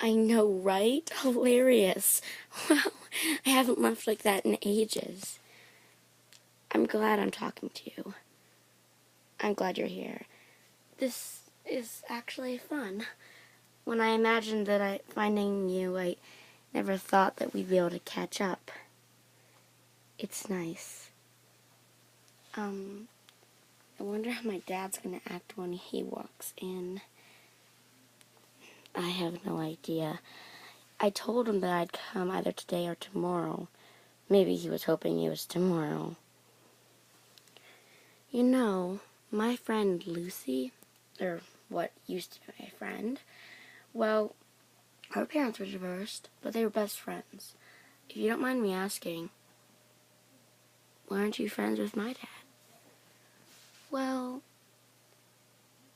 I know, right? Hilarious. Well, I haven't laughed like that in ages. I'm glad I'm talking to you. I'm glad you're here. This is actually fun. When I imagined finding you, I never thought that we'd be able to catch up. It's nice. I wonder how my dad's gonna act when he walks in. I have no idea. I told him that I'd come either today or tomorrow. Maybe he was hoping it was tomorrow. You know, my friend Lucy, or what used to be my friend, well, her parents were divorced, but they were best friends. If you don't mind me asking, why aren't you friends with my dad? Well,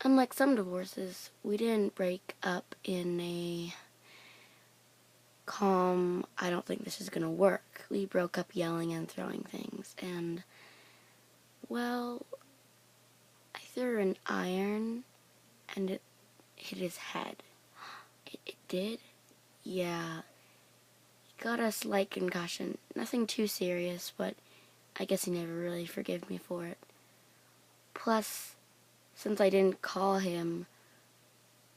unlike some divorces, we didn't break up in a calm, I don't think this is gonna work. We broke up yelling and throwing things, and, well, I threw an iron, and it hit his head. It did? Yeah. He got a slight concussion. Nothing too serious, but I guess he never really forgave me for it. Plus, since I didn't call him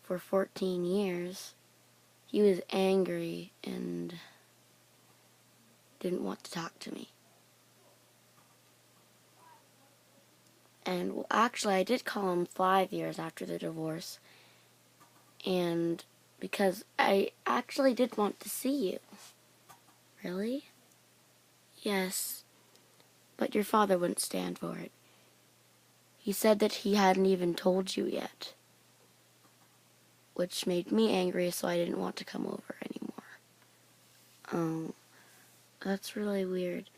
for 14 years, he was angry and didn't want to talk to me. And, well, actually, I did call him 5 years after the divorce. And because I actually did want to see you. Really? Yes. But your father wouldn't stand for it. He said that he hadn't even told you yet. Which made me angry, so I didn't want to come over anymore. Oh, that's really weird.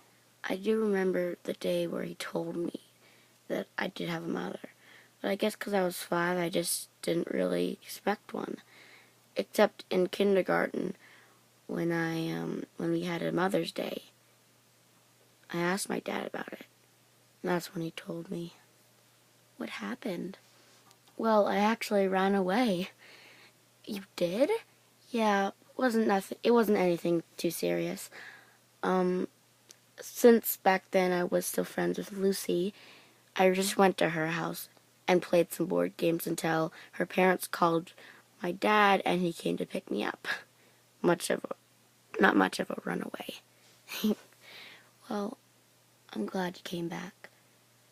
I do remember the day where he told me that I did have a mother. But I guess because I was 5, I just didn't really expect one. Except in kindergarten, when we had a Mother's Day. I asked my dad about it. And that's when he told me. What happened? Well, I actually ran away. You did? Yeah, it wasn't anything too serious. Since back then I was still friends with Lucy, I just went to her house and played some board games until her parents called my dad and he came to pick me up. Not much of a runaway. Well, I'm glad you came back,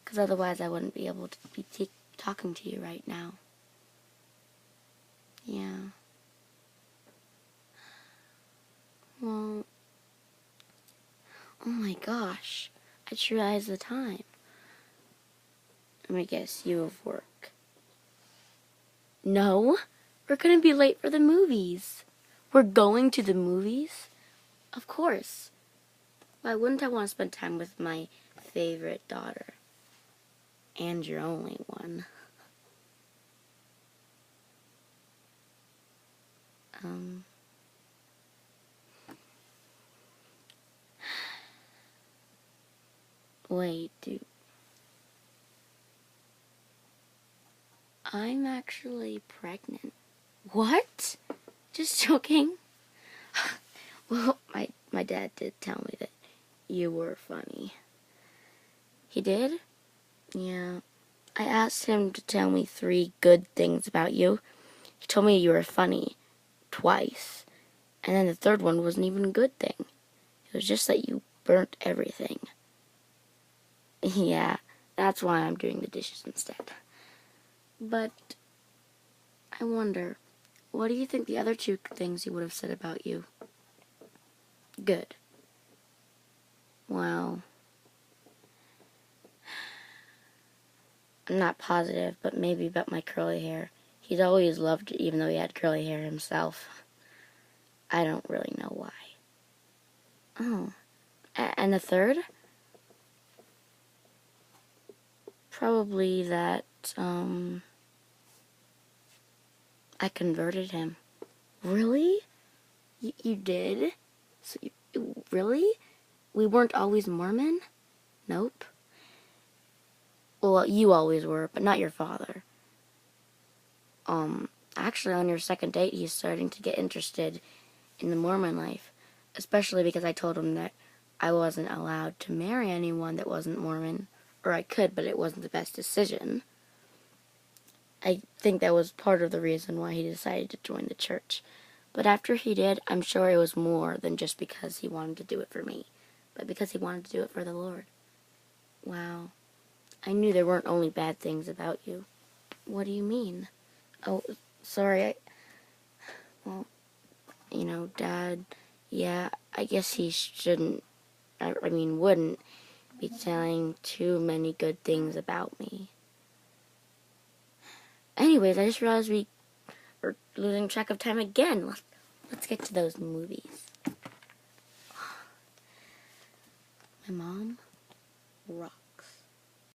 because otherwise I wouldn't be able to be talking to you right now. Yeah. Well, oh my gosh, I just realized the time. Let me guess, you have work. No, we're gonna be late for the movies. We're going to the movies? Of course. Why wouldn't I want to spend time with my favorite daughter? And your only one. Wait, dude. I'm actually pregnant. What? Just joking? Well, my dad did tell me that you were funny. He did? Yeah. I asked him to tell me 3 good things about you. He told me you were funny. Twice. And then the third one wasn't even a good thing. It was just that you burnt everything. Yeah, that's why I'm doing the dishes instead. But I wonder, what do you think the other 2 things he would have said about you? Good. Well, I'm not positive, but maybe about my curly hair. He's always loved it, even though he had curly hair himself. I don't really know why. Oh. And the third? Probably that, I converted him. Really? You did? So really? We weren't always Mormon? Nope. Well, you always were, but not your father. actually on your second date, he's starting to get interested in the Mormon life, especially because I told him that I wasn't allowed to marry anyone that wasn't Mormon, or I could, but it wasn't the best decision. I think that was part of the reason why he decided to join the church. But after he did, I'm sure it was more than just because he wanted to do it for me, but because he wanted to do it for the Lord. Wow. I knew there weren't only bad things about you. What do you mean? Oh, sorry, well, Dad, yeah, I guess he shouldn't, wouldn't be telling too many good things about me. Anyways, I just realized we are losing track of time again. Let's get to those movies. My mom rocks.